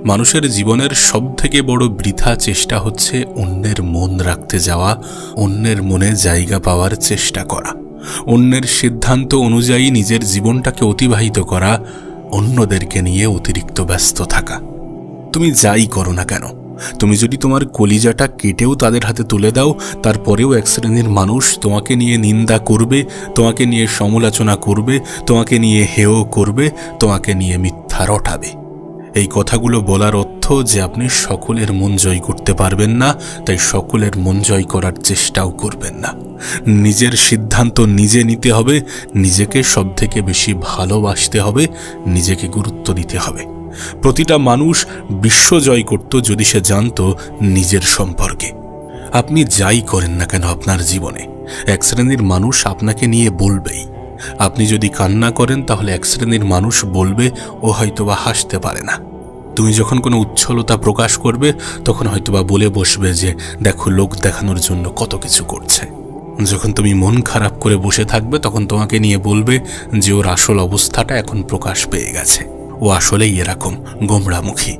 মানুষের জীবনের সবথেকে বড় বৃথা চেষ্টা হচ্ছে অন্যের মন রাখতে যাওয়া, অন্যের মনে জায়গা পাওয়ার চেষ্টা করা, অন্যের সিদ্ধান্ত অনুযায়ী নিজের জীবনটাকে অতিবাহিত করা, অন্যদেরকে নিয়ে অতিরিক্ত ব্যস্ত থাকা। তুমি যাই করো না কেন, তুমি যদি তোমার কলিজাটা কেটেও তাদের হাতে তুলে দাও, তারপরেও এক শ্রেণীর মানুষ তোমাকে নিয়ে নিন্দা করবে, তোমাকে নিয়ে সমালোচনা করবে, তোমাকে নিয়ে হেয় করবে, তোমাকে নিয়ে মিথ্যা রটাবে। এই কথাগুলো বলার অর্থ যে আপনি সকলের মন জয় করতে পারবেন না, তাই সকলের মন জয় করার চেষ্টাও করবেন না। নিজের সিদ্ধান্ত নিজে নিতে হবে, নিজেকে সবথেকে বেশি ভালোবাসতে হবে, নিজেকে গুরুত্ব দিতে হবে। প্রতিটা মানুষ বিশ্ব জয় করত যদি সে জানত নিজের সম্পর্কে। আপনি যাই করেন না কেন আপনার জীবনে, এক শ্রেণীর মানুষ আপনাকে নিয়ে বলবেই। আপনি যদি কান্না করেন তাহলে এক শ্রেণীর মানুষ বলবে ও হয়তোবা হাসতে পারে না। তুমি যখন কোনো উচ্ছলতা প্রকাশ করবে তখন হয়তোবা বলে বসবে যে দেখো লোক দেখানোর জন্য কত কিছু করছে। যখন তুমি মন খারাপ করে বসে থাকবে তখন তোমাকে নিয়ে বলবে যে ওর আসল অবস্থাটা এখন প্রকাশ পেয়ে গেছে, ও আসলেই এরকম গোমড়ামুখী।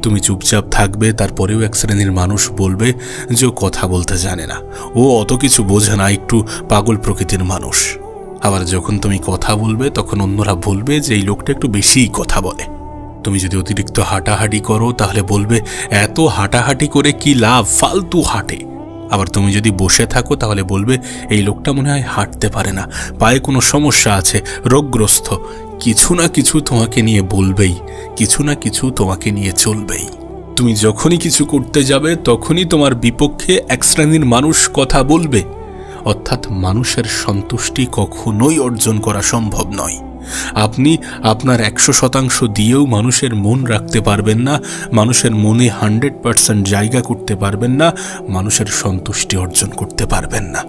তুমি চুপচাপ থাকবে, তারপরেও এক শ্রেণীর মানুষ বলবে যে ও কথা বলতে জানে না, ও অত কিছু বোঝে না, একটু পাগল প্রকৃতির মানুষ। আবার যখন তুমি কথা বলবে তখন অন্যরা বলবে যে এই লোকটা একটু বেশিই কথা বলে। তুমি যদি অতিরিক্ত হাঁটাহাঁটি করো তাহলে বলবে এত হাঁটাহাঁটি করে কি লাভ, ফালতু হাঁটে। আবার তুমি যদি বসে থাকো তাহলে বলবে এই লোকটা মনে হয় হাঁটতে পারে না, পায়ে কোনো সমস্যা আছে, রোগগ্রস্ত। কিছু না কিছু তোমাকে নিয়ে বলবেই, কিছু না কিছু তোমাকে নিয়ে চলবেই। তুমি যখনই কিছু করতে যাবে তখনই তোমার বিপক্ষে এক শ্রেণীর মানুষ কথা বলবে। অর্থাৎ মানুষের সন্তুষ্টি কখনোই অর্জন করা সম্ভব নয়। আপনি আপনার 100% দিয়েও মানুষের মন রাখতে পারবেন না, মানুষের মনে 100% জায়গা করতে পারবেন না, মানুষের সন্তুষ্টি অর্জন করতে পারবেন না।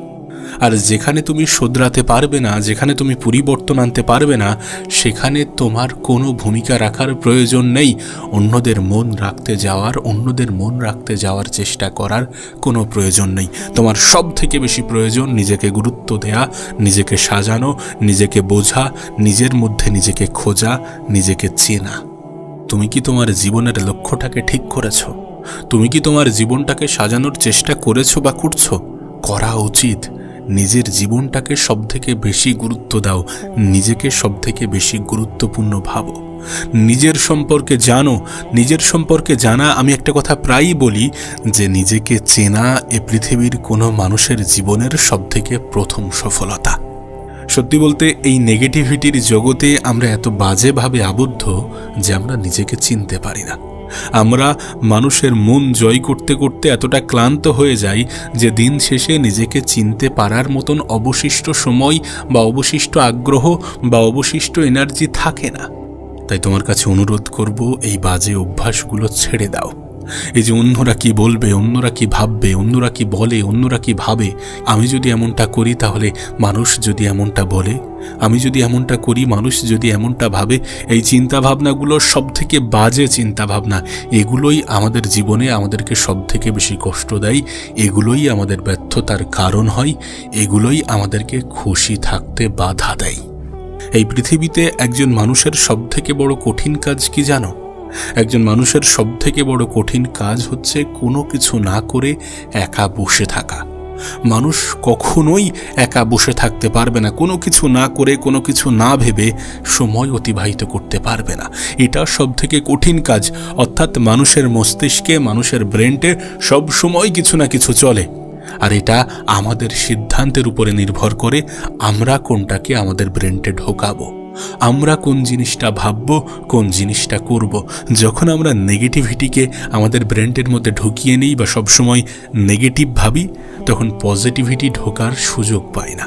আর যেখানে তুমি শোধরাতে পারবে না, যেখানে তুমি পরিবর্তন আনতে পারবে না, সেখানে তোমার কোনো ভূমিকা রাখার প্রয়োজন নেই। অন্যদের মন রাখতে যাওয়ার চেষ্টা করার কোনো প্রয়োজন নেই। তোমার সব থেকে বেশি প্রয়োজন নিজেকে গুরুত্ব দেয়া, নিজেকে সাজানো, নিজেকে বোঝা, নিজের মধ্যে নিজেকে খোঁজা, নিজেকে চেনা। তুমি কি তোমার জীবনের লক্ষ্যটাকে ঠিক করেছ? তুমি কি তোমার জীবনটাকে সাজানোর চেষ্টা করেছো বা করছো? করা উচিত। নিজের জীবনটাকে সবথেকে বেশি গুরুত্ব দাও, নিজেকে সবথেকে বেশি গুরুত্বপূর্ণ ভাবো। নিজের সম্পর্কে জানো। নিজের সম্পর্কে জানা, আমি একটা কথা প্রায়ই বলি যে নিজেকে চেনা এ পৃথিবীর কোনো মানুষের জীবনের সবথেকে প্রথম সফলতা। সত্যি বলতে এই নেগেটিভিটির জগতে আমরা এত বাজেভাবে আবদ্ধ যে আমরা নিজেকে চিনতে পারি না। আমরা মানুষের মন জয় করতে করতে এতটা ক্লান্ত হয়ে যাই যে দিন শেষে নিজেকে চিনতে পারার মতন অবশিষ্ট সময় বা অবশিষ্ট আগ্রহ বা অবশিষ্ট এনার্জি থাকে না। তাই তোমার কাছে অনুরোধ করব, এই বাজে অভ্যাসগুলো ছেড়ে দাও। এই যে অন্যরা কি বলবে, অন্যরা কি ভাববে, অন্যরা কি বলে, অন্যরা কি ভাবে, আমি যদি এমনটা করি তাহলে মানুষ যদি এমনটা বলে, আমি যদি এমনটা করি মানুষ যদি এমনটা ভাবে, এই চিন্তাভাবনাগুলো সব থেকে বাজে চিন্তাভাবনা। এগুলোই আমাদের জীবনে আমাদেরকে সব থেকে বেশি কষ্ট দেয়, এগুলোই আমাদের ব্যর্থতার কারণ হয়, এগুলোই আমাদেরকে খুশি থাকতে বাধা দেয়। এই পৃথিবীতে একজন মানুষের সব থেকে বড় কঠিন কাজ কি জানো? একজন মানুষের সবথেকে বড় কঠিন কাজ হচ্ছে কোনো কিছু না করে একা বসে থাকা। মানুষ কখনোই একা বসে থাকতে পারবে না, কোনো কিছু না করে, কোনো কিছু না ভেবে সময় অতিবাহিত করতে পারবে না। এটা সবথেকে কঠিন কাজ। অর্থাৎ মানুষের মস্তিষ্কে, মানুষের ব্রেনটে সব সময় কিছু না কিছু চলে, আর এটা আমাদের সিদ্ধান্তের উপরে নির্ভর করে আমরা কোনটাকে আমাদের ব্রেনটে ঢোকাবো, আমরা কোন জিনিসটা ভাববো, কোন জিনিসটা করব। যখন আমরা নেগেটিভিটিকে আমাদের ব্রেনের মধ্যে ঢুকিয়ে নিই বা সবসময় নেগেটিভ ভাবি, তখন পজিটিভিটি ঢোকার সুযোগ পাই না।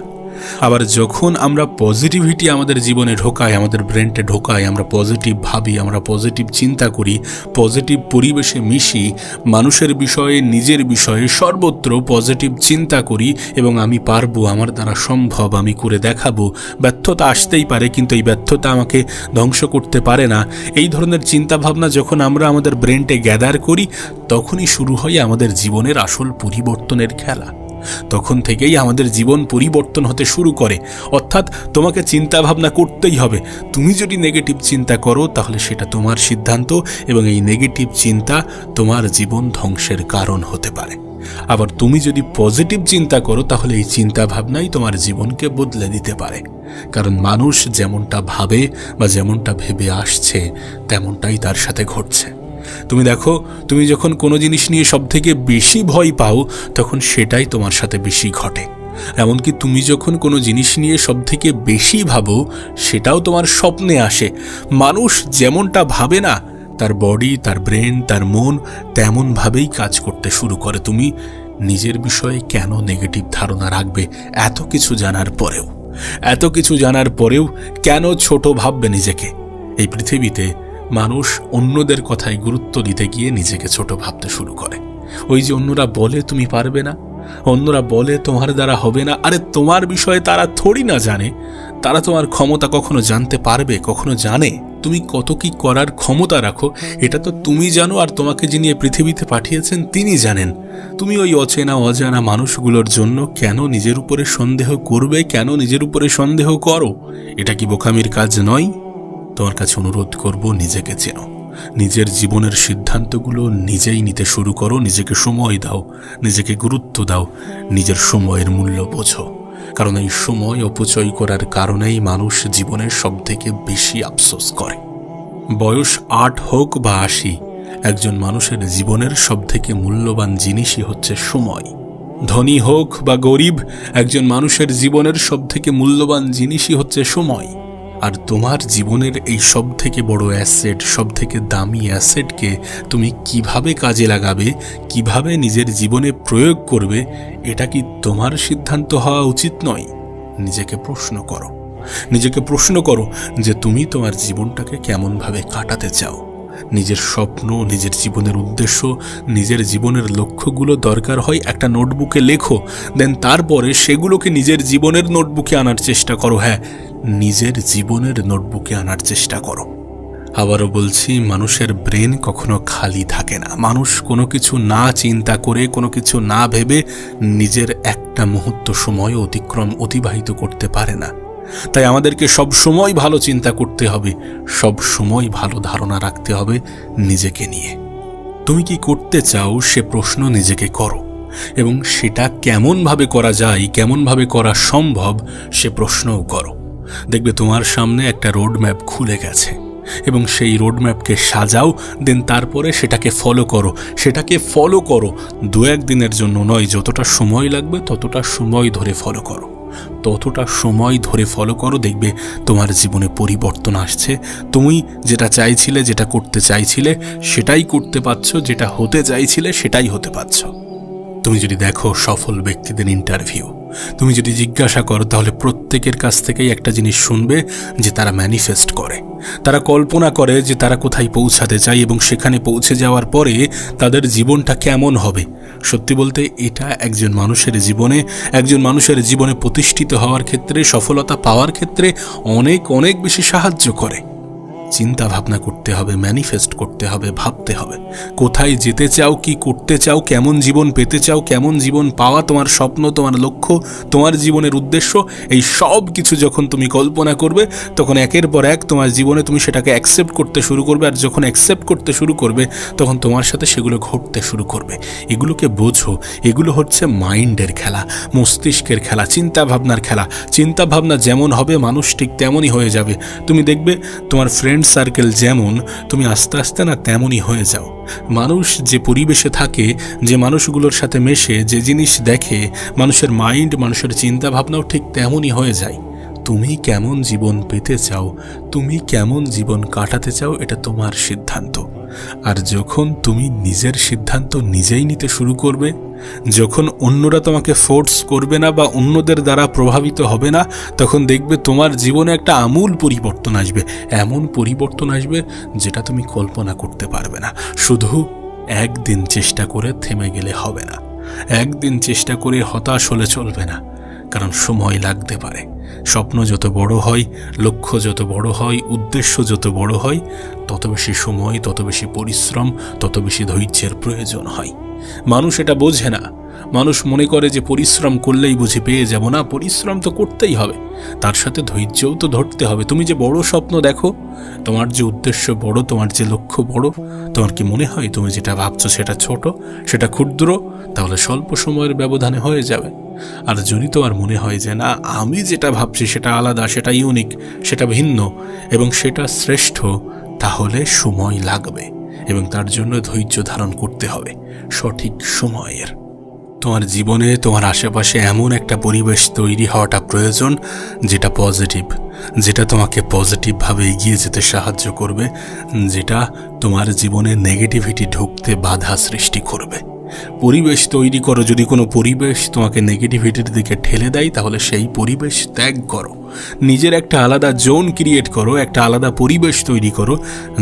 আবার যখন আমরা পজিটিভিটি আমাদের জীবনে ঢোকাই, আমাদের ব্রেনটে ঢোকাই, আমরা পজিটিভ ভাবি, আমরা পজিটিভ চিন্তা করি, পজিটিভ পরিবেশে মিশি, মানুষের বিষয়ে, নিজের বিষয়ে সর্বত্র পজিটিভ চিন্তা করি এবং আমি পারবো, আমার দ্বারা সম্ভব, আমি করে দেখাবো, ব্যর্থতা আসতেই পারে কিন্তু এই ব্যর্থতা আমাকে ধ্বংস করতে পারে না, এই ধরনের চিন্তাভাবনা যখন আমরা আমাদের ব্রেনটে গ্যাদার করি, তখনই শুরু হয় আমাদের জীবনের আসল পরিবর্তনের খেলা। তখন থেকেই আমাদের জীবন পরিবর্তন হতে শুরু করে। অর্থাৎ তোমাকে চিন্তা ভাবনা করতেই হবে। তুমি যদি নেগেটিভ চিন্তা করো তাহলে সেটা তোমার সিদ্ধান্ত, এবং এই নেগেটিভ চিন্তা তোমার জীবন ধ্বংসের কারণ হতে পারে। আবার তুমি যদি পজিটিভ চিন্তা করো তাহলে এই চিন্তা ভাবনাই তোমার জীবনকে বদলে দিতে পারে। কারণ মানুষ যেমনটা ভাবে বা যেমনটা ভেবে আসছে তেমনটাই তার সাথে ঘটছে। তুমি দেখো, তুমি যখন কোনো জিনিস নিয়ে সবথেকে বেশি ভয় পাও তখন সেটাই তোমার সাথে বেশি ঘটে। এমনকি তুমি যখন কোনো জিনিস নিয়ে সবথেকে বেশি ভাবো সেটাও তোমার স্বপ্নে আসে। মানুষ যেমনটা ভাবে না, তার বডি, তার ব্রেন, তার মন তেমনভাবেই কাজ করতে শুরু করে। তুমি নিজের বিষয়ে কেন নেগেটিভ ধারণা রাখবে? এত কিছু জানার পরেও কেন ছোট ভাববে নিজেকে? এই পৃথিবীতে মানুষ অন্যদের কথায় গুরুত্ব দিতে গিয়ে নিজেকে ছোট ভাবতে শুরু করে। ওই যে অন্যরা বলে তুমি পারবে না, অন্যরা বলে তোমার দ্বারা হবে না। আরে তোমার বিষয়ে তারা থোড়ি না জানে। তারা তোমার ক্ষমতা কখনো জানতে পারবে? কখনো জানে? তুমি কত কি করার ক্ষমতা রাখো এটা তো তুমি জানো, আর তোমাকে যিনি পৃথিবীতে পাঠিয়েছেন তিনি জানেন। তুমি ওই অচেনা অজানা মানুষগুলোর জন্য কেন নিজের উপরে সন্দেহ করবে? কেন নিজের উপরে সন্দেহ করো? এটা কি বোকামির কাজ নয়? তোমার কাছে অনুরোধ করব, নিজেকে চেনো, নিজের জীবনের সিদ্ধান্তগুলো নিজেই নিতে শুরু করো। নিজেকে সময় দাও, নিজেকে গুরুত্ব দাও, নিজের সময়ের মূল্য বোঝো। কারণ এই সময় অপচয় করার কারণেই মানুষ জীবনের সবথেকে বেশি আফসোস করে। বয়স 8 হোক বা 80, একজন মানুষের জীবনের সবথেকে মূল্যবান জিনিসই হচ্ছে সময়। ধনী হোক বা গরিব, একজন মানুষের জীবনের সবথেকে মূল্যবান জিনিসই হচ্ছে সময়। আর তোমার জীবনের এই সব থেকে বড় অ্যাসেট, সব থেকে দামি অ্যাসেটকে তুমি কিভাবে কাজে লাগাবে, কিভাবে নিজের জীবনে প্রয়োগ করবে, এটা কি তোমার সিদ্ধান্ত হওয়া উচিত নয়? নিজেকে প্রশ্ন করো যে তুমি তোমার জীবনটাকে কেমনভাবে কাটাতে চাও। নিজের স্বপ্ন, নিজের জীবনের উদ্দেশ্য, নিজের জীবনের লক্ষ্যগুলো দরকার হয় একটা নোটবুকে লেখো। দেন তারপরে সেগুলোকে নিজের জীবনের নোটবুকে আনার চেষ্টা করো। হ্যাঁ, নিজের জীবনের নোটবুকে আনার চেষ্টা করো। আবারও বলছি, মানুষের ব্রেন কখনো খালি থাকে না। মানুষ কোনো কিছু না চিন্তা করে, কোনো কিছু না ভেবে নিজের একটা মুহূর্ত সময় অতিবাহিত করতে পারে না। তাই আমাদেরকে সব সময় ভালো চিন্তা করতে হবে, সব সময় ভালো ধারণা রাখতে হবে নিজেকে নিয়ে। তুমি কি করতে চাও সে প্রশ্ন নিজেকে করো, এবং সেটা কেমনভাবে করা যায়, কেমনভাবে করা সম্ভব সে প্রশ্নও করো। দেখবে তোমার সামনে একটা রোড ম্যাপ খুলে গেছে, এবং সেই রোড ম্যাপকে সাজাও। দেন তারপরে সেটাকে ফলো করো। 2-1 দিনের জন্য নয়, যতটা সময় লাগবে ততটা সময় ধরে ফলো করো। দেখবে তোমার জীবনে পরিবর্তন আসছে। তুমি যেটা চাইছিলে, যেটা করতে চাইছিলে সেটাই করতে পারছো, যেটা হতে চাইছিলে সেটাই হতে পারছো। তুমি যদি দেখো সফল ব্যক্তিদের ইন্টারভিউ, তুমি যদি জিজ্ঞাসা করো, তাহলে প্রত্যেকের কাছ থেকেই একটা জিনিস শুনবে যে তারা ম্যানিফেস্ট করে, তারা কল্পনা করে যে তারা কোথায় পৌঁছাতে চায় এবং সেখানে পৌঁছে যাওয়ার পরে তাদের জীবনটা কেমন হবে। সত্যি বলতে এটা একজন মানুষের জীবনে প্রতিষ্ঠিত হওয়ার ক্ষেত্রে, সফলতা পাওয়ার ক্ষেত্রে অনেক অনেক বেশি সাহায্য করে। চিন্তা ভাবনা করতে হবে, ম্যানিফেস্ট করতে হবে, ভাবতে হবে কোথায় যেতে চাও, কি করতে চাও, কেমন জীবন পেতে চাও, কেমন জীবন পাওয়া তোমার স্বপ্ন, তোমার লক্ষ্য, তোমার জীবনের উদ্দেশ্য। এই সব কিছু যখন তুমি কল্পনা করবে তখন একের পর এক তোমার জীবনে তুমি সেটাকে অ্যাকসেপ্ট করতে শুরু করবে। আর যখন অ্যাকসেপ্ট করতে শুরু করবে তখন তোমার সাথে সেগুলো ঘটতে শুরু করবে। এগুলোকে বোঝো, এগুলো হচ্ছে মাইন্ডের খেলা, মস্তিষ্কের খেলা, চিন্তা ভাবনার খেলা। চিন্তা ভাবনা যেমন হবে মানুষ ঠিক তেমনই হয়ে যাবে। তুমি দেখবে তোমার ফ্রেন্ড সার্কেল যেমন, তুমি আস্তে আস্তে না তেমনই হয়ে যাও। মানুষ যে পরিবেশে থাকে, যে মানুষগুলোর সাথে মেশে, যে জিনিস দেখে, মানুষের মাইন্ড, মানুষের চিন্তা ভাবনাও ঠিক তেমনই হয়ে যায়। তুমি কেমন জীবন পেতে চাও, তুমি কেমন জীবন কাটাতে চাও, এটা তোমার সিদ্ধান্ত। আর যখন তুমি নিজের সিদ্ধান্ত নিজেই নিতে শুরু করবে, যখন অন্যরা তোমাকে ফোর্স করবে না বা অন্যদের দ্বারা প্রভাবিত হবে না, তখন দেখবে তোমার জীবনে একটা আমূল পরিবর্তন আসবে। এমন পরিবর্তন আসবে যেটা তুমি কল্পনা করতে পারবে না। শুধু একদিন চেষ্টা করে থেমে গেলে হবে না, একদিন চেষ্টা করে হতাশ হলে চলবে না, কারণ সময় লাগতে পারে। স্বপ্ন যত বড় হয়, লক্ষ্য যত বড় হয়, উদ্দেশ্য যত বড় হয়, তত বেশি সময়, তত বেশি পরিশ্রম, তত বেশি ধৈর্যের প্রয়োজন হয়। মানুষ এটা বোঝে না। মানুষ মনে করে যে পরিশ্রম করলেই বুঝি পেয়ে যাব, না, পরিশ্রম তো করতেই হবে, তার সাথে ধৈর্যও তো ধরতে হবে। তুমি যে বড় স্বপ্ন দেখো, তোমার যে উদ্দেশ্য বড়, তোমার যে লক্ষ্য বড়, তোমার কি মনে হয় তুমি যেটা ভাবছো সেটা ছোট, সেটা ক্ষুদ্র? তাহলে স্বল্প সময়ের ব্যবধানে হয়ে যাবে। আর যদি তোমার মনে হয় যে না, আমি যেটা ভাবছি সেটা আলাদা, সেটা ইউনিক, সেটা ভিন্ন এবং সেটা শ্রেষ্ঠ, তাহলে সময় লাগবে এবং তার জন্য ধৈর্য ধারণ করতে হবে সঠিক সময়ের। তোমার জীবনে তোমার আশেপাশে এমন একটা পরিবেশ তৈরি হওয়াটা প্রয়োজন যেটা পজিটিভ, যেটা তোমাকে পজিটিভভাবে এগিয়ে যেতে সাহায্য করবে, যেটা তোমার জীবনে নেগেটিভিটি ঢুকতে বাধা সৃষ্টি করবে। পরিবেশ তৈরি করো। যদি কোনো পরিবেশ তোমাকে নেগেটিভিটির দিকে ঠেলে দেয়, তাহলে সেই পরিবেশ ত্যাগ করো। নিজের একটা আলাদা জোন ক্রিয়েট করো, একটা আলাদা পরিবেশ তৈরি করো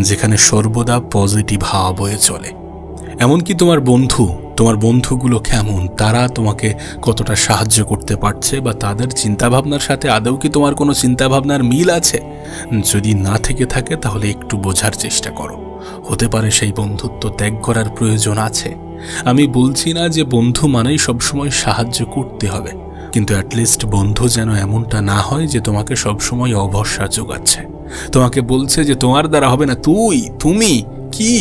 যেখানে সর্বদা পজিটিভ হাওয়া বয়ে চলে। এমনকি তোমার বন্ধুগুলো কেমন, তারা তোমাকে কতটা সাহায্য করতে পারছে বা তাদের চিন্তাভাবনার সাথে আদৌ কি তোমার কোনো চিন্তাভাবনার মিল আছে? যদি না থেকে থাকে তাহলে একটু বোঝার চেষ্টা করো। হতে পারে সেই বন্ধুত্ব ত্যাগ করার প্রয়োজন আছে। আমি বলছি না যে বন্ধু মানেই সবসময় সাহায্য করতে হবে, কিন্তু অ্যাটলিস্ট বন্ধু যেন এমনটা না হয় যে তোমাকে সবসময় অভরসা যোগাচ্ছে, তোমাকে বলছে যে তোমার দ্বারা হবে না, তুমি কি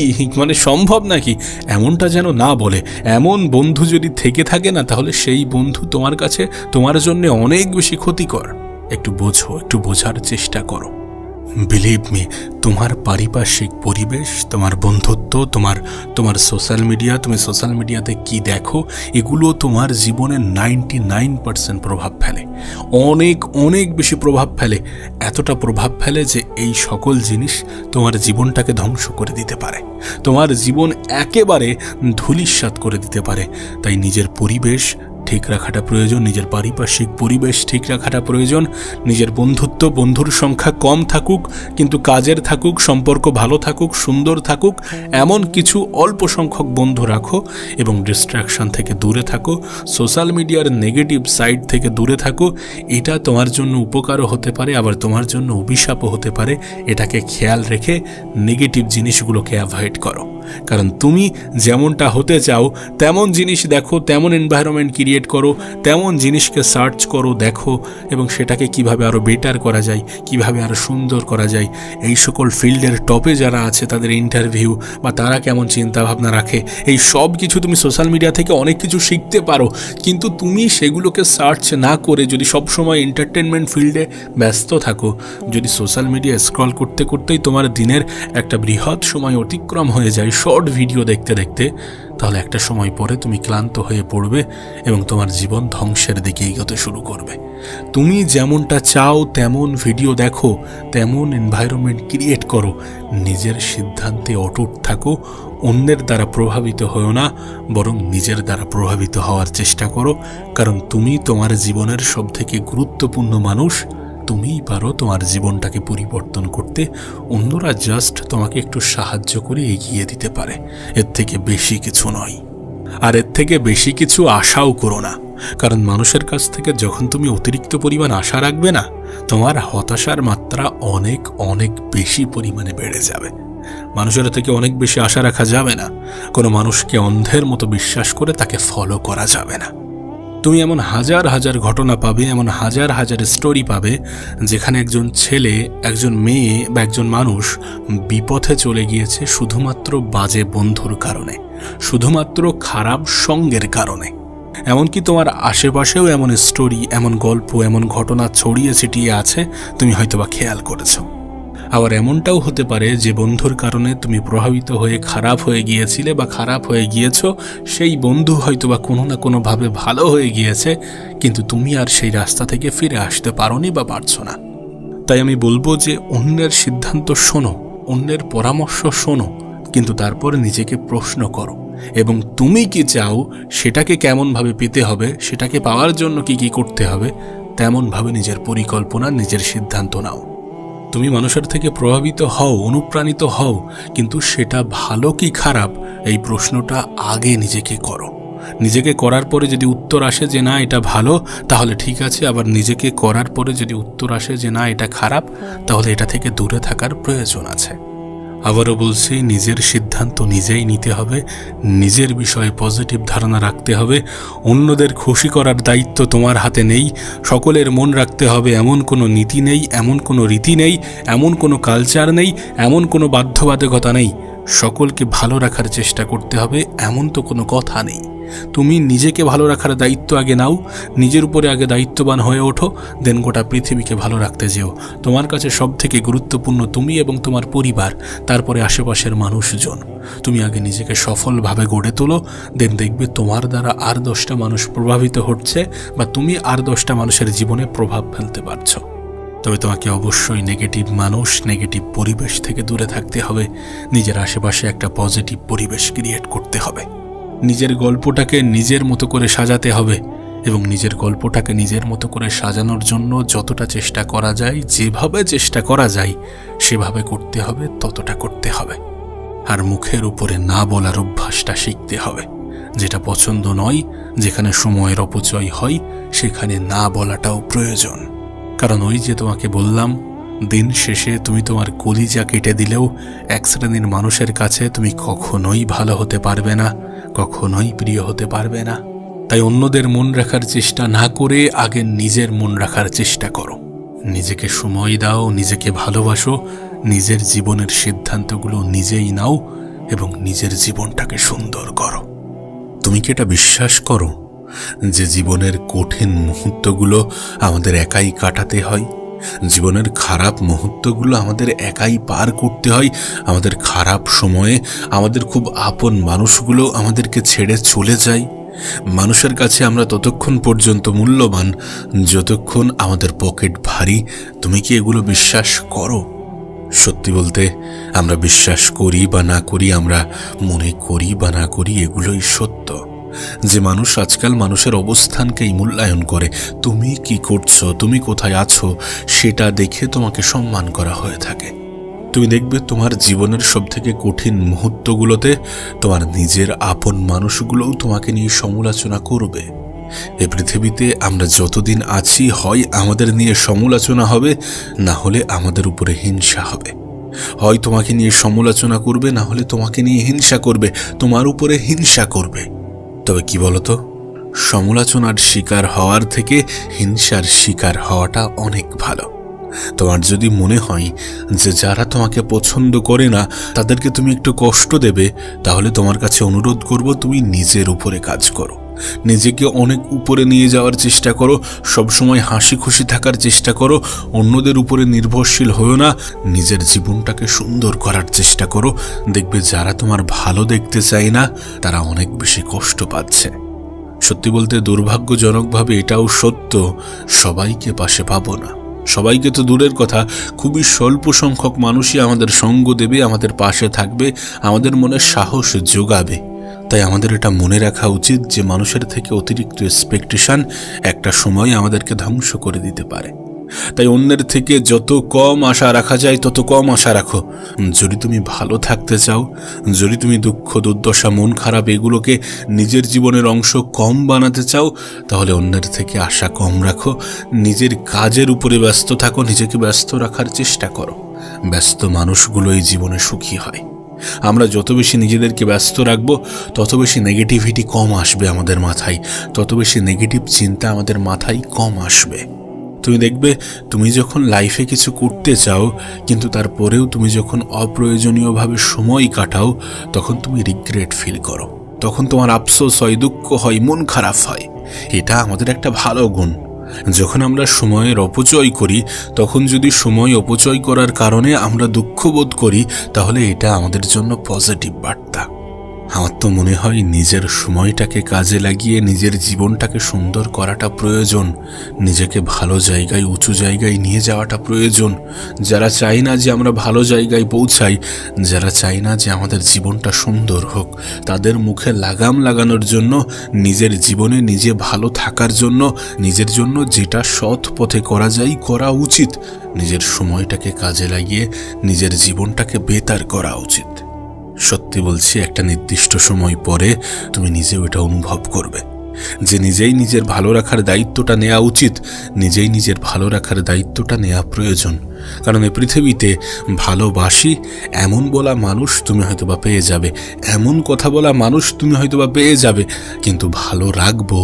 মানে সম্ভব নাকি, এমনটা যেন না বলে। এমন বন্ধু যদি থেকে থাকে না, তাহলে সেই বন্ধু তোমার কাছে তোমার জন্য অনেক বেশি ক্ষতিকর। একটু বোঝো, একটু বোঝার চেষ্টা করো। বিলিভ মি, তোমার পারিপার্শ্বিক পরিবেশ, তোমার বন্ধুত্ব, তোমার সোশ্যাল মিডিয়া, তুমি সোশ্যাল মিডিয়াতে কি দেখো, এগুলো তোমার জীবনে 99% প্রভাব ফেলে। অনেক অনেক বেশি প্রভাব ফেলে। এতটা প্রভাব ফেলে যে এই সকল জিনিস তোমার জীবনটাকে ধ্বংস করে দিতে পারে, তোমার জীবন একেবারে ধূলিসাৎ করে দিতে পারে। তাই নিজের পরিবেশ ঠিক রাখাটা প্রয়োজন, নিজের পারিপার্শ্বিক পরিবেশ ঠিক রাখাটা প্রয়োজন। নিজের বন্ধুর সংখ্যা কম থাকুক, কিন্তু কাজের থাকুক, সম্পর্ক ভালো থাকুক, সুন্দর থাকুক, এমন কিছু অল্প সংখ্যক বন্ধু রাখো এবং ডিস্ট্রাকশন থেকে দূরে থাকো, সোশ্যাল মিডিয়ার নেগেটিভ সাইড থেকে দূরে থাকো। এটা তোমার জন্য উপকারও হতে পারে, আবার তোমার জন্য অভিশাপও হতে পারে। এটাকে খেয়াল রেখে নেগেটিভ জিনিসগুলোকে অ্যাভয়েড করো। কারণ তুমি যেমনটা হতে চাও তেমন জিনিস দেখো, তেমন এনভায়রনমেন্ট ক্রিয়েট করো, তেমন জিনিসকে সার্চ করো, দেখো এবং সেটাকে কিভাবে আরও বেটার করা যায়, কিভাবে আরও সুন্দর করা যায়। এই সকল ফিল্ডের টপে যারা আছে তাদের ইন্টারভিউ বা তারা কেমন চিন্তাভাবনা রাখে, এই সব কিছু তুমি সোশ্যাল মিডিয়া থেকে অনেক কিছু শিখতে পারো। কিন্তু তুমি সেগুলোকে সার্চ না করে যদি সবসময় এন্টারটেনমেন্ট ফিল্ডে ব্যস্ত থাকো, যদি সোশ্যাল মিডিয়া স্ক্রল করতে করতেই তোমার দিনের একটা বৃহৎ সময় অতিক্রম হয়ে যায় শর্ট ভিডিও দেখতে দেখতে, তাহলে একটা সময় পরে তুমি ক্লান্ত হয়ে পড়বে এবং তোমার জীবন ধ্বংসের দিকে এগোতে শুরু করবে। তুমি যেমনটা চাও তেমন ভিডিও দেখো, তেমন এনভায়রনমেন্ট ক্রিয়েট করো, নিজের সিদ্ধান্তে অটুট থাকো, অন্যের দ্বারা প্রভাবিত হও না, বরং নিজের দ্বারা প্রভাবিত হওয়ার চেষ্টা করো। কারণ তুমি তোমার জীবনের সবথেকে গুরুত্বপূর্ণ মানুষ। তুমিই পারো তোমার জীবনটাকে পরিবর্তন করতে, অন্যরা জাস্ট তোমাকে একটু সাহায্য করে এগিয়ে দিতে পারে, এর থেকে বেশি কিছু নয়। আর এর থেকে বেশি কিছু আশাও করো না, কারণ মানুষের কাছ থেকে যখন তুমি অতিরিক্ত পরিমাণ আশা রাখবে না, তোমার হতাশার মাত্রা অনেক অনেক বেশি পরিমাণে বেড়ে যাবে। মানুষের থেকে অনেক বেশি আশা রাখা যাবে না। কোনো মানুষকে অন্ধের মতো বিশ্বাস করে তাকে ফলো করা যাবে না। তুমি এমন হাজার হাজার ঘটনা পাবে, এমন হাজার হাজার স্টোরি পাবে যেখানে একজন ছেলে, একজন মেয়ে বা একজন মানুষ বিপথে চলে গিয়েছে শুধুমাত্র বাজে বন্ধুর কারণে, শুধুমাত্র খারাপ সঙ্গের কারণে। এমনকি তোমার আশেপাশেও এমন স্টোরি, এমন গল্প, এমন ঘটনা ছড়িয়ে ছিটিয়ে আছে, তুমি হয়তোবা খেয়াল করেছো। আবার এমনটাও হতে পারে যে বন্ধুর কারণে তুমি প্রভাবিত হয়ে খারাপ হয়ে গিয়েছিলে বা খারাপ হয়ে গিয়েছো, সেই বন্ধু হয়তোবা কোনো না কোনোভাবে ভালো হয়ে গিয়েছে, কিন্তু তুমি আর সেই রাস্তা থেকে ফিরে আসতে পারোনি বা পারছো না। তাই আমি বলবো যে অন্যের সিদ্ধান্ত শোনো, অন্যের পরামর্শ শোনো, কিন্তু তারপরে নিজেকে প্রশ্ন করো এবং তুমি কি চাও, সেটাকে কেমনভাবে পেতে হবে, সেটাকে পাওয়ার জন্য কি কি করতে হবে, তেমনভাবে নিজের পরিকল্পনা, নিজের সিদ্ধান্ত নাও। তুমি মানুষের থেকে প্রভাবিত হও, অনুপ্রাণিত হও, কিন্তু সেটা ভালো কি খারাপ এই প্রশ্নটা আগে নিজেকে করো। নিজেকে করার পরে যদি উত্তর আসে যে না এটা ভালো, তাহলে ঠিক আছে। আবার নিজেকে করার পরে যদি উত্তর আসে যে না এটা খারাপ, তাহলে এটা থেকে দূরে থাকার প্রয়োজন আছে। আবারও বলছি, নিজের সিদ্ধান্ত নিজেই নিতে হবে, নিজের বিষয়ে পজিটিভ ধারণা রাখতে হবে। অন্যদের খুশি করার দায়িত্ব তোমার হাতে নেই। সকলের মন রাখতে হবে এমন কোনো নীতি নেই, এমন কোনো রীতি নেই, এমন কোনো কালচার নেই, এমন কোনো বাধ্যবাধকতা নেই। সকলকে ভালো রাখার চেষ্টা করতে হবে এমন তো কোনো কথা নেই। তুমি নিজেকে ভালো রাখার দায়িত্ব আগে নাও, নিজের উপরে আগে দায়িত্ববান হয়ে ওঠো, দেন গোটা পৃথিবীকে ভালো রাখতে যেও। তোমার কাছে সব থেকে গুরুত্বপূর্ণ তুমি এবং তোমার পরিবার, তারপরে আশেপাশের মানুষজন। তুমি আগে নিজেকে সফলভাবে গড়ে তোলো, দেন দেখবে তোমার দ্বারা আর 10টা মানুষ প্রভাবিত হচ্ছে, বা তুমি আর 10টা মানুষের জীবনে প্রভাব ফেলতে পারছো। তবে তোমাকে অবশ্যই নেগেটিভ মানুষ, নেগেটিভ পরিবেশ থেকে দূরে থাকতে হবে। নিজের আশেপাশে একটা পজিটিভ পরিবেশ ক্রিয়েট করতে হবে। নিজের গল্পটাকে নিজের মতো করে সাজাতে হবে, এবং নিজের গল্পটাকে নিজের মতো করে সাজানোর জন্য যতটা চেষ্টা করা যায়, যেভাবে চেষ্টা করা যায় সেভাবে করতে হবে, ততটা করতে হবে। আর মুখের উপরে না বলার অভ্যাসটা শিখতে হবে। যেটা পছন্দ নয়, যেখানে সময়ের অপচয় হয়, সেখানে না বলাটাও প্রয়োজন। কারণ ওই যে তোমাকে বললাম, দিন শেষে তুমি তোমার কলিজা কেটে দিলেও এক শ্রেণীর মানুষের কাছে তুমি কখনোই ভালো হতে পারবে না, কখনোই প্রিয় হতে পারবে না। তাই অন্যদের মন রাখার চেষ্টা না করে আগে নিজের মন রাখার চেষ্টা করো। নিজেকে সময় দাও, নিজেকে ভালোবাসো, নিজের জীবনের সিদ্ধান্তগুলো নিজেই নাও এবং নিজের জীবনটাকে সুন্দর করো। তুমি কি এটা বিশ্বাস করো যে জীবনের কঠিন মুহূর্তগুলো আমাদের একাই কাটাতে হয়? জীবনের খারাপ মুহূর্তগুলো আমাদের একাই পার করতে হয়। আমাদের খারাপ সময়ে আমাদের খুব আপন মানুষগুলো আমাদেরকে ছেড়ে চলে যায়। মানুষের কাছে আমরা ততক্ষণ পর্যন্ত মূল্যবান যতক্ষণ আমাদের পকেট ভারী। তুমি কি এগুলো বিশ্বাস করো? সত্যি বলতে, আমরা বিশ্বাস করি বা না করি, আমরা মনে করি বা না করি, এগুলোই সত্য। যে মানুষ আজকাল মানুষের অবস্থানকেই মূল্যায়ন করে, তুমি কি করছো, তুমি কোথায় আছো, সেটা দেখে তোমাকে সম্মান করা হয়ে থাকে। তুমি দেখবে তোমার জীবনের সবথেকে কঠিন মুহূর্তগুলোতে তোমার নিজের আপন মানুষগুলোও তোমাকে নিয়ে সমালোচনা করবে। এই পৃথিবীতে আমরা যতদিন আছি, হয় আমাদের নিয়ে সমালোচনা হবে, না হলে আমাদের উপরে হিংসা হবে। হয় তোমাকে নিয়ে সমালোচনা করবে, না হলে তোমাকে নিয়ে হিংসা করবে, তোমার উপরে হিংসা করবে। তবে কি বলতো, সমালোচনার শিকার হওয়ার থেকে হিংসার শিকার হওয়াটা অনেক ভালো। তোমার যদি মনে হয় যে যারা তোমাকে পছন্দ করে না তাদেরকে তুমি একটু কষ্ট দেবে, তাহলে তোমার কাছে অনুরোধ করব, তুমি নিজের উপরে কাজ করো। নিজেকে অনেক উপরে নিয়ে যাওয়ার চেষ্টা করো, সবসময় হাসি খুশি থাকার চেষ্টা করো, অন্যদের উপরে নির্ভরশীল হও না, নিজের জীবনটাকে সুন্দর করার চেষ্টা করো। দেখবে যারা তোমার ভালো দেখতে চায় না তারা অনেক বেশি কষ্ট পাচ্ছে। সত্যি বলতে দুর্ভাগ্যজনকভাবে এটাও সত্য, সবাইকে পাশে পাবো না। সবাইকে তো দূরের কথা, খুবই স্বল্প সংখ্যক মানুষই আমাদের সঙ্গ দেবে, আমাদের পাশে থাকবে, আমাদের মনে সাহস যোগাবে। তাই আমাদের এটা মনে রাখা উচিত যে মানুষের থেকে অতিরিক্ত এক্সপেকটেশন একটা সময় আমাদেরকে ধ্বংস করে দিতে পারে। তাই অন্যের থেকে যত কম আশা রাখা যায় তত কম আশা রাখো। যদি তুমি ভালো থাকতে চাও, যদি তুমি দুঃখ, দুর্দশা, মন খারাপ এগুলোকে নিজের জীবনের অংশ কম বানাতে চাও, তাহলে অন্যের থেকে আশা কম রাখো। নিজের কাজের উপরে ব্যস্ত থাকো, নিজেকে ব্যস্ত রাখার চেষ্টা করো। ব্যস্ত মানুষগুলোই জীবনে সুখী হয়। আমরা যত বেশি নিজেদেরকে ব্যস্ত রাখবো, তত বেশি নেগেটিভিটি কম আসবে আমাদের মাথায়, তত বেশি নেগেটিভ চিন্তা আমাদের মাথায় কম আসবে। তুমি দেখবে, তুমি যখন লাইফে কিছু করতে চাও কিন্তু তারপরেও তুমি যখন অপ্রয়োজনীয়ভাবে সময় কাটাও, তখন তুমি রিগ্রেট ফিল করো, তখন তোমার আফসোস হয়, দুঃখ হয়, মন খারাপ হয়। এটা আমাদের একটা ভালো গুণ। যখন আমরা সময়ের অপচয় করি, তখন যদি সময় অপচয় করার কারণে আমরা দুঃখ বোধ করি, তাহলে এটা আমাদের জন্য পজিটিভ বার্তা। আমার তো মনে হয় নিজের সময়টাকে কাজে লাগিয়ে নিজের জীবনটাকে সুন্দর করাটা প্রয়োজন, নিজেকে ভালো জায়গায়, উঁচু জায়গায় নিয়ে যাওয়াটা প্রয়োজন। যারা চায় না যে আমরা ভালো জায়গায় পৌঁছাই, যারা চায় না যে আমাদের জীবনটা সুন্দর হোক, তাদের মুখে লাগাম লাগানোর জন্য, নিজের জীবনে নিজে ভালো থাকার জন্য, নিজের জন্য যেটা সৎ পথে করা যায় করা উচিত। নিজের সময়টাকে কাজে লাগিয়ে নিজের জীবনটাকে বেতার করা উচিত। সত্যি বলছি, একটা নির্দিষ্ট সময় পরে তুমি নিজেও এটা অনুভব করবে যে নিজেই নিজের ভালো রাখার দায়িত্বটা নেওয়া উচিত, নিজেই নিজের ভালো রাখার দায়িত্বটা নেওয়া প্রয়োজন। কারণ এই পৃথিবীতে ভালোবাসি এমন বলা মানুষ তুমি হয়তোবা পেয়ে যাবে, এমন কথা বলা মানুষ তুমি হয়তোবা পেয়ে যাবে, কিন্তু ভালো রাখবো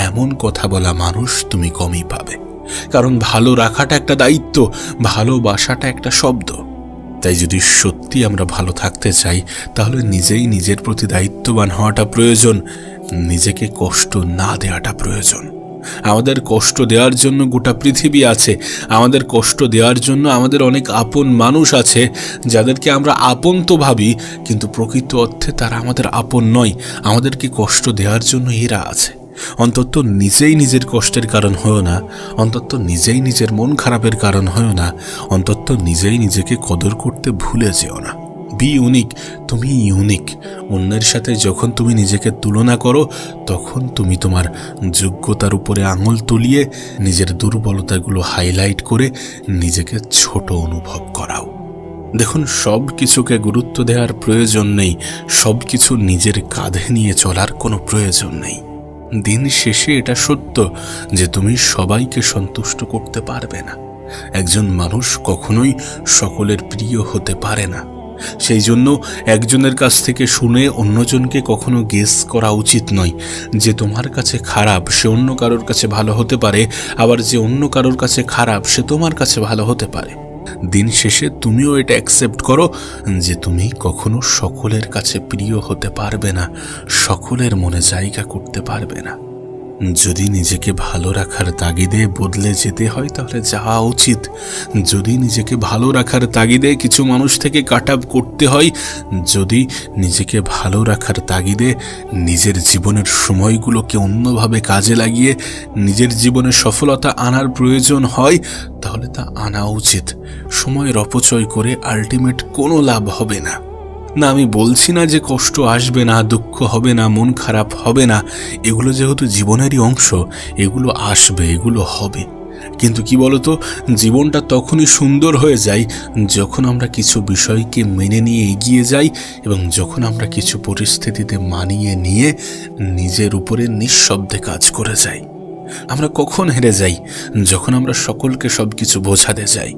এমন কথা বলা মানুষ তুমি কমই পাবে। কারণ ভালো রাখাটা একটা দায়িত্ব, ভালোবাসাটা একটা শব্দ। তাই যদি সত্যি আমরা ভালো থাকতে চাই, তাহলে নিজেই নিজের প্রতি দায়িত্ববান হওয়াটা প্রয়োজন, নিজেকে কষ্ট না দেওয়াটা প্রয়োজন। আমাদের কষ্ট দেওয়ার জন্য গোটা পৃথিবী আছে, আমাদের কষ্ট দেওয়ার জন্য আমাদের অনেক আপন মানুষ আছে, যাদেরকে আমরা আপন তো ভাবি, কিন্তু প্রকৃত অর্থে তারা আমাদের আপন নয়। আমাদেরকে কষ্ট দেওয়ার জন্য এরা আছে। অন্তত নিজেই নিজের কষ্টের কারণ হয়েও না, অন্তত নিজেই নিজের মন খারাপের কারণ হয়েও না, অন্তত নিজেই নিজেকে কদর করতে ভুলে যেও না। বি ইউনিক, তুমি ইউনিক। অন্যের সাথে যখন তুমি নিজেকে তুলনা করো, তখন তুমি তোমার যোগ্যতার উপরে আঙুল তুলিয়ে নিজের দুর্বলতাগুলো হাইলাইট করে নিজেকে ছোট অনুভব করাও। দেখুন, সব কিছুকে গুরুত্ব দেওয়ার প্রয়োজন নেই, সব কিছু নিজের কাঁধে নিয়ে চলার কোনো প্রয়োজন নেই। দিন শেষে এটা সত্য যে তুমি সবাইকে সন্তুষ্ট করতে পারবে না। একজন মানুষ কখনোই সকলের প্রিয় হতে পারে না। সেই জন্য একজনের কাছ থেকে শুনে অন্যজনকে কখনো গেস করা উচিত নয়। যে তোমার কাছে খারাপ সে অন্য কারোর কাছে ভালো হতে পারে, আবার যে অন্য কারোর কাছে খারাপ সে তোমার কাছে ভালো হতে পারে। দিন শেষে তুমিও এটা অ্যাকসেপ্ট করো যে তুমি কখনো সকলের কাছে প্রিয় হতে পারবে না, সকলের মনে জায়গা করতে পারবে না। যদি নিজেকে ভালো রাখার তাগিদে বদলে যেতে হয় তাহলে যাওয়া উচিত। যদি নিজেকে ভালো রাখার তাগিদে কিছু মানুষ থেকে কাট আপ করতে হয়, যদি নিজেকে ভালো রাখার তাগিদে নিজের জীবনের সময়গুলোকে অন্যভাবে কাজে লাগিয়ে নিজের জীবনে সফলতা আনার প্রয়োজন হয়, তাহলে তা আনা উচিত। সময়ের অপচয় করে আলটিমেট কোনো লাভ হবে না। না, আমি বলছি না যে কষ্ট আসবে না, দুঃখ হবে না, মন খারাপ হবে না। এগুলো যেহেতু জীবনেরই অংশ, এগুলো আসবে, এগুলো হবে। কিন্তু কি বলতো, জীবনটা তখনই সুন্দর হয়ে যায় যখন আমরা কিছু বিষয়কে মেনে নিয়ে এগিয়ে যাই এবং যখন আমরা কিছু পরিস্থিতিতে মানিয়ে নিয়ে নিজের উপরে নিঃশব্দে কাজ করে যাই। আমরা কখন হেরে যাই? যখন আমরা সকলকে সবকিছু বোঝাতে যাই,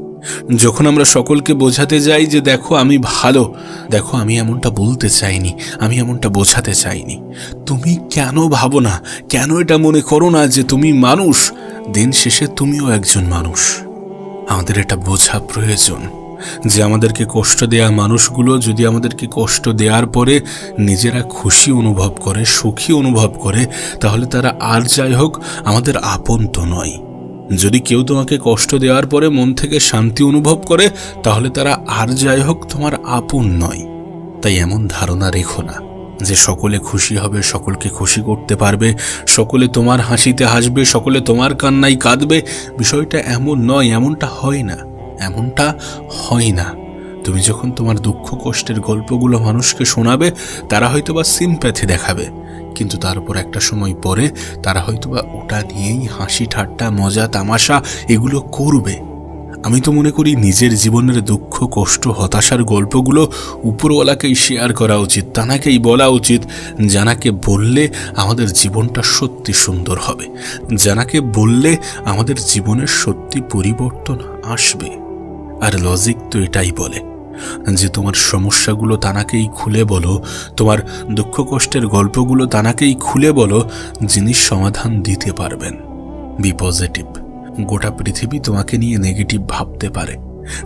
যখন আমরা সকলকে বোঝাতে যাই যে দেখো আমি ভালো, দেখো আমি এমনটা বলতে চাইনি, আমি এমনটা বোঝাতে চাইনি। তুমি কেন ভাবো না, কেন এটা মনে করো না যে তুমি মানুষ? দিন শেষে তুমিও একজন মানুষ। আমাদের এটা বোঝা প্রয়োজন যে আমাদেরকে কষ্ট দেয়া মানুষগুলো যদি আমাদেরকে কষ্ট দেওয়ার পরে নিজেরা খুশি অনুভব করে, সুখী অনুভব করে, তাহলে তারা আর যাই হোক আমাদের আপন তো নয়। যদি কেউ তোমাকে কষ্ট দেওয়ার পরে মন থেকে শান্তি অনুভব করে, তাহলে তারা আর যাই হোক তোমার আপন নয়। তাই এমন ধারণা রেখো না যে সকলে খুশি হবে, সকলকে খুশি করতে পারবে, সকলে তোমার হাসিতে হাসবে, সকলে তোমার কান্নায় কাঁদবে। বিষয়টা এমন নয়, এমনটা হয় না, এমনটা হয় না। তুমি যখন তোমার দুঃখ কষ্টের গল্পগুলো মানুষকে শোনাবে, তারা হয়তোবা সিম্প্যাথি দেখাবে, কিন্তু তারপর একটা সময় পরে তারা হয়তোবা ওটা নিয়েই হাসি ঠাট্টা মজা তামাশা এগুলো করবে। আমি তো মনে করি নিজের জীবনের দুঃখ কষ্ট হতাশার গল্পগুলো উপরওয়ালাকেই শেয়ার করা উচিত, তানাকেই বলা উচিত, জানাকে বললে আমাদের জীবনটা সত্যি সুন্দর হবে, জানাকে বললে আমাদের জীবনের সত্যি পরিবর্তন আসবে। আর লজিক তো এটাই বলে যে তোমার সমস্যাগুলো তানাকেই খুলে বলো, তোমার দুঃখ কষ্টের গল্পগুলো তানাকেই খুলে বলো, যিনি সমাধান দিতে পারবেন। Be positive. গোটা পৃথিবী তোমাকে নিয়ে নেগেটিভ ভাবতে পারে,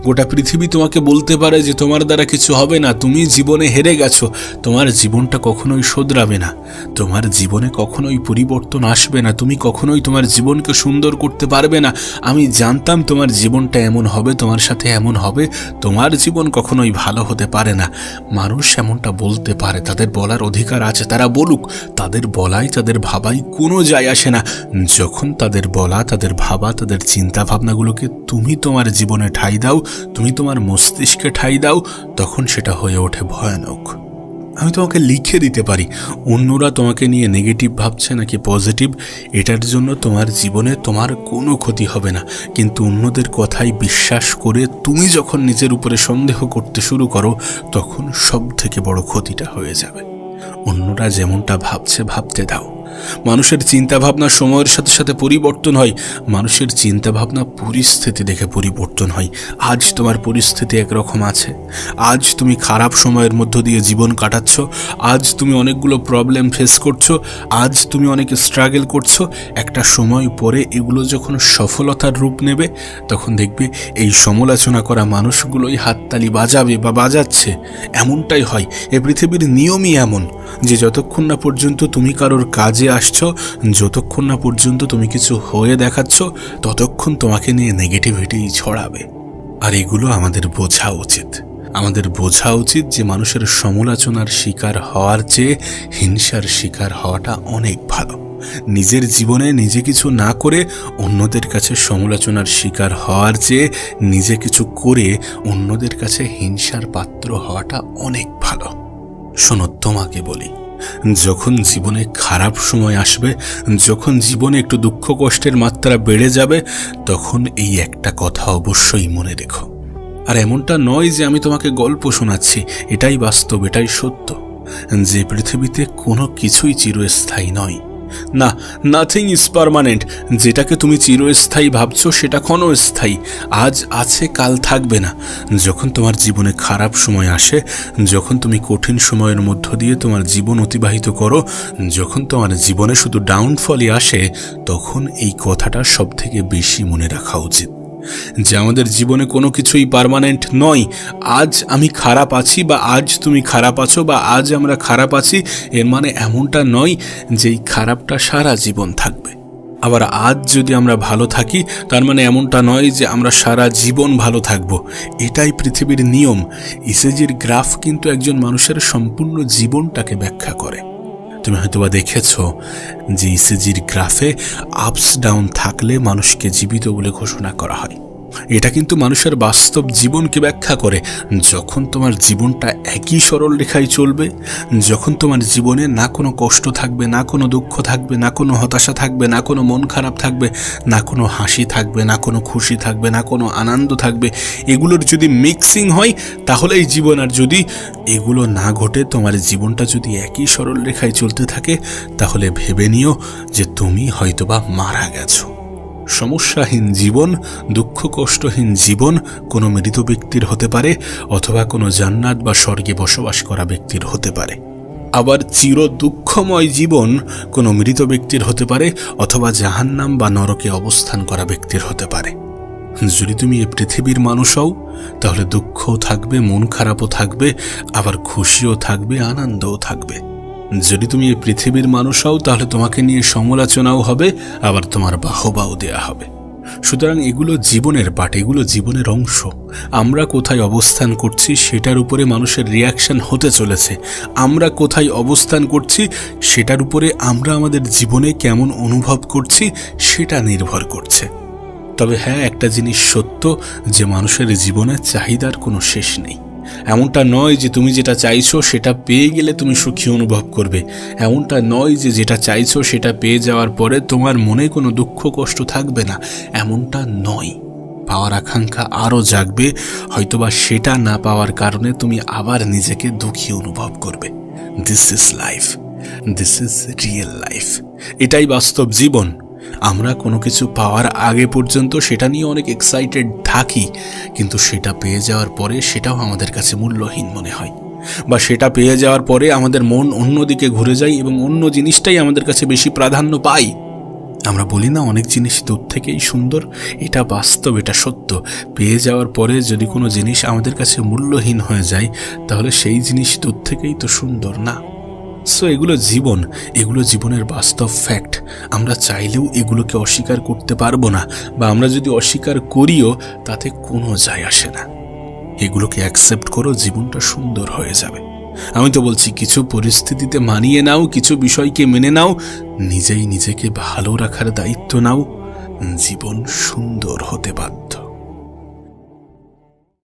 গোটা পৃথিবী তোমাকে বলতে পারে যে তোমার দ্বারা কিছু হবে না, তুমি জীবনে হেরে গেছো, তোমার জীবনটা কখনোই শোধরাবে না, তোমার জীবনে কখনোই পরিবর্তন আসবে না, তুমি কখনোই তোমার জীবনকে সুন্দর করতে পারবে না। আমি জানতাম তোমার জীবনটা এমন হবে, তোমার সাথে এমন হবে, তোমার জীবন কখনোই ভালো হতে পারে না। মানুষ এমনটা বলতে পারে, তাদের বলার অধিকার আছে, তারা বলুক। তাদের বলাই তাদের ভাবাই কোনো যায় আসে না। যখন তাদের বলা, তাদের ভাবা, তাদের চিন্তা ভাবনাগুলোকে তুমি তোমার জীবনে ঠাঁই দাও, তুমি তোমার মস্তিষ্কে ঠাঁই দাও, তখন সেটা হয়ে ওঠে ভয়ানক। আমি তোমাকে লিখে দিতে পারি অন্যরা তোমাকে নিয়ে নেগেটিভ ভাবছে নাকি পজিটিভ, এটার জন্য তোমার জীবনে তোমার কোনো ক্ষতি হবে না। কিন্তু অন্যদের কথাই বিশ্বাস করে তুমি যখন নিজের উপরে সন্দেহ করতে শুরু করো, তখন সব থেকে বড় ক্ষতিটা হয়ে যাবে। অন্যরা যেমনটা ভাবছে ভাবতে দাও, মানুষের চিন্তাভাবনা সময়ের সাথে সাথে পরিবর্তন হয়, মানুষের চিন্তাভাবনা পরিস্থিতি দেখে পরিবর্তন হয়। আজ তোমার পরিস্থিতি একরকম আছে, আজ তুমি খারাপ সময়ের মধ্য দিয়ে জীবন কাটাচ্ছ, আজ তুমি অনেকগুলো প্রবলেম ফেস করছো, আজ তুমি অনেক স্ট্রাগল করছো। একটা সময় পরে এগুলো যখন সফলতার রূপ নেবে, তখন দেখবে এই সমালোচনা করা মানুষগুলোই হাততালি বাজাবে বা বাজাচ্ছে। এমনটাই হয়, এ পৃথিবীর নিয়মই এমন যে যতক্ষণ না পর্যন্ত তুমি কারোর কাজে আসছো, যতক্ষণ না পর্যন্ত তুমি কিছু হয়ে দেখাচ্ছ, ততক্ষণ তোমাকে নিয়ে নেগেটিভিটি ছড়াবে। আর এগুলো আমাদের বোঝা উচিত। আমাদের বোঝা উচিত যে মানুষের সমালোচনার শিকার হওয়ার চেয়ে হিংসার শিকার হওয়াটা অনেক ভালো। নিজের জীবনে নিজে কিছু না করে অন্যদের কাছে সমালোচনার শিকার হওয়ার চেয়ে নিজে কিছু করে অন্যদের কাছে হিংসার পাত্র হওয়াটা অনেক ভালো। শোনো, তোমাকে বলি, যখন জীবনে খারাপ সময় আসবে, যখন জীবনে একটু দুঃখ কষ্টের মাত্রা বেড়ে যাবে, তখন এই একটা কথা অবশ্যই মনে রেখো। আর এমনটা নয় যে আমি তোমাকে গল্প শোনাচ্ছি, এটাই বাস্তব, এটাই সত্য, যে পৃথিবীতে কোনো কিছুই চিরস্থায়ী নয়। না, নাথিং ইজ পার্মানেন্ট। যেটাকে তুমি চিরস্থায়ী ভাবছো সেটা ক্ষণস্থায়ী। আজ আছে, কাল থাকবে না। যখন তোমার জীবনে খারাপ সময় আসে, যখন তুমি কঠিন সময়ের মধ্য দিয়ে তোমার জীবন অতিবাহিত করো, যখন তোমার জীবনে শুধু ডাউনফলই আসে, তখন এই কথাটা সব থেকে বেশি মনে রাখা উচিত যে আমাদের জীবনে কোনো কিছুই পার্মানেন্ট নয়। আজ আমি খারাপ আছি বা আজ তুমি খারাপ আছো বা আজ আমরা খারাপ আছি, এর মানে এমনটা নয় যে এই খারাপটা সারা জীবন থাকবে। আবার আজ যদি আমরা ভালো থাকি, তার মানে এমনটা নয় যে আমরা সারা জীবন ভালো থাকব। এটাই পৃথিবীর নিয়ম। ইসিজির গ্রাফ কিন্তু একজন মানুষের সম্পূর্ণ জীবনটাকে ব্যাখ্যা করে। তুমি হয়তোবা দেখেছ যে ইসিজির গ্রাফে আপস ডাউন থাকলে মানুষকে জীবিত বলে ঘোষণা করা হয়। এটা কিন্তু মানুষের বাস্তব জীবনকে ব্যাখ্যা করে। যখন তোমার জীবনটা একই সরল রেখায় চলবে, যখন তোমার জীবনে না কোনো কষ্ট থাকবে, না কোনো দুঃখ থাকবে, না কোনো হতাশা থাকবে, না কোনো মন খারাপ থাকবে, না কোনো হাসি থাকবে, না কোনো খুশি থাকবে, না কোনো আনন্দ থাকবে, এগুলোর যদি মিক্সিং হয় তাহলে এই জীবন। আর যদি এগুলো না ঘটে, তোমার জীবনটা যদি একই সরল রেখায় চলতে থাকে, তাহলে ভেবে নিও যে তুমি হয়তোবা মারা গেছো। সমস্যাহীন জীবন, দুঃখ কষ্টহীন জীবন কোনো মৃত ব্যক্তির হতে পারে, অথবা কোনো জান্নাত বা স্বর্গে বসবাস করা ব্যক্তির হতে পারে। আবার চির দুঃখময় জীবন কোনো মৃত ব্যক্তির হতে পারে, অথবা জাহান্নাম বা নরকে অবস্থান করা ব্যক্তির হতে পারে। যদি তুমি এই পৃথিবীর মানুষ হও, তাহলে দুঃখও থাকবে, মন খারাপও থাকবে, আবার খুশিও থাকবে, আনন্দও থাকবে। যদি তুমি এই পৃথিবীর মানুষ হও, তাহলে তোমাকে নিয়ে সমালোচনাও হবে, আবার তোমার বাহবাও দেয়া হবে। সুতরাং এগুলো জীবনের পাঠ, এগুলো জীবনের অংশ। আমরা কোথায় অবস্থান করছি সেটার উপরে মানুষের রিয়াকশন হতে চলেছে। আমরা কোথায় অবস্থান করছি সেটার উপরে আমরা আমাদের জীবনে কেমন অনুভব করছি সেটা নির্ভর করছে। তবে হ্যাঁ, একটা জিনিস সত্য, যে মানুষের জীবনে চাহিদার কোনো শেষ নেই। এমনটা নয় যে তুমি যেটা চাইছো সেটা পেয়ে গেলে তুমি সুখী অনুভব করবে। এমনটা নয় যে যেটা চাইছো সেটা পেয়ে যাওয়ার পরে তোমার মনে কোনো দুঃখ কষ্ট থাকবে না। এমনটা নয়। পাওয়ার আকাঙ্ক্ষা আরও জাগবে, হয়তোবা সেটা না পাওয়ার কারণে তুমি আবার নিজেকে দুঃখী অনুভব করবে। This is life, this is real life. এটাই বাস্তব জীবন। আমরা কোনো কিছু পাওয়ার আগে পর্যন্ত সেটা নিয়ে অনেক এক্সাইটেড থাকি, কিন্তু সেটা পেয়ে যাওয়ার পরে সেটাও আমাদের কাছে মূল্যহীন মনে হয়, বা সেটা পেয়ে যাওয়ার পরে আমাদের মন অন্যদিকে ঘুরে যায় এবং অন্য জিনিসটাই আমাদের কাছে বেশি প্রাধান্য পায়। আমরা বলি না অনেক জিনিস দূর থেকেই সুন্দর, এটা বাস্তব, এটা সত্য। পেয়ে যাওয়ার পরে যদি কোনো জিনিস আমাদের কাছে মূল্যহীন হয়ে যায়, তাহলে সেই জিনিস দূর থেকেই তো সুন্দর না। সো এগুলো জীবন, এগুলো জীবনের বাস্তব ফ্যাক্ট। আমরা চাইলেও এগুলোকে অস্বীকার করতে পারবো না, বা আমরা যদি অস্বীকার করিও তাতে কোনো যায় আসে না। এগুলোকে অ্যাকসেপ্ট করো, জীবনটা সুন্দর হয়ে যাবে। আমি তো বলছি কিছু পরিস্থিতিতে মানিয়ে নাও, কিছু বিষয়কে মেনে নাও, নিজেই নিজেকে ভালো রাখার দায়িত্ব নাও, জীবন সুন্দর হতে বাধ্য।